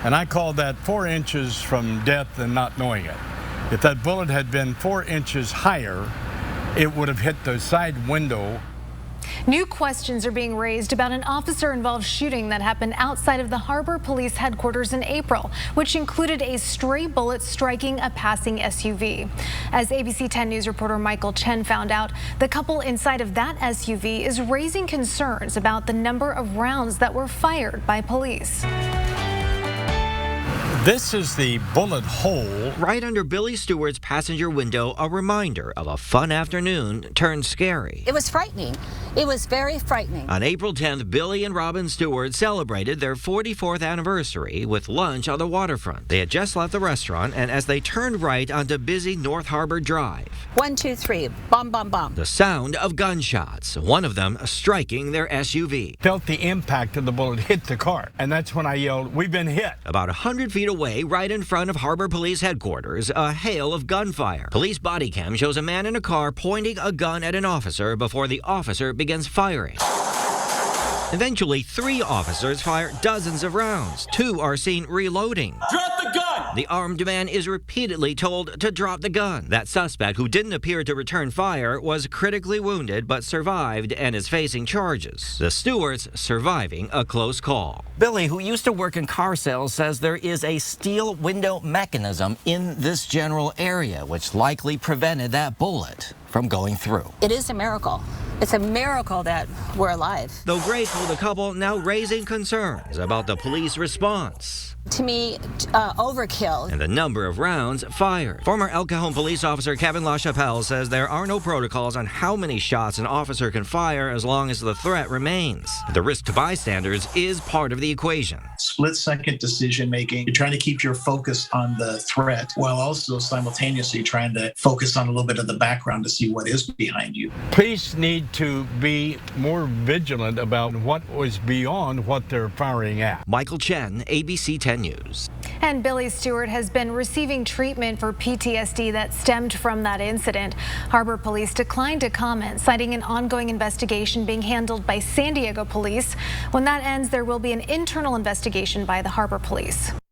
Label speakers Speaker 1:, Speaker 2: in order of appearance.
Speaker 1: And I call that 4 inches from death and not knowing it. If that bullet had been 4 inches higher, it would have hit the side window.
Speaker 2: New questions are being raised about an officer-involved shooting that happened outside of the Harbor Police headquarters in April, which included a stray bullet striking a passing SUV. As ABC 10 News reporter Michael Chen found out, the couple inside of that SUV is raising concerns about the number of rounds that were fired by police.
Speaker 1: This is the bullet hole.
Speaker 3: Right under Billy Stewart's passenger window, a reminder of a fun afternoon turned scary.
Speaker 4: It was frightening. It was very frightening.
Speaker 3: On April 10th, Billy and Robin Stewart celebrated their 44th anniversary with lunch on the waterfront. They had just left the restaurant, and as they turned right onto busy North Harbor Drive,
Speaker 4: 1, 2, 3, bomb, bomb, bomb.
Speaker 3: the sound of gunshots, one of them striking their SUV.
Speaker 1: Felt the impact of the bullet hit the car, and that's when I yelled, "We've been hit."
Speaker 3: About 100 feet away, right in front of Harbor Police headquarters, a hail of gunfire. Police body cam shows a man in a car pointing a gun at an officer before the officer begins firing. Eventually, 3 officers fire dozens of rounds. 2 are seen reloading.
Speaker 5: Drop the gun!
Speaker 3: The armed man is repeatedly told to drop the gun. That suspect, who didn't appear to return fire, was critically wounded but survived and is facing charges. The Stewarts surviving a close call.
Speaker 6: Billy, who used to work in car sales, says there is a steel window mechanism in this general area, which likely prevented that bullet from going through.
Speaker 4: It is a miracle. It's a miracle that we're alive.
Speaker 3: Though grateful, the couple now raising concerns about the police response
Speaker 4: To me, overkill.
Speaker 3: and the number of rounds fired. Former El Cajon police officer Kevin LaChapelle says there are no protocols on how many shots an officer can fire as long as the threat remains. The risk to bystanders is part of the equation.
Speaker 7: Split-second decision-making. You're trying to keep your focus on the threat while also simultaneously trying to focus on a little bit of the background to see what is behind you.
Speaker 1: Police need to be more vigilant about what was beyond what they're firing at.
Speaker 3: Michael Chen, ABC 10 News.
Speaker 2: And Billy Stewart has been receiving treatment for PTSD that stemmed from that incident. Harbor Police declined to comment, citing an ongoing investigation being handled by San Diego Police. When that ends, there will be an internal investigation by the Harbor Police.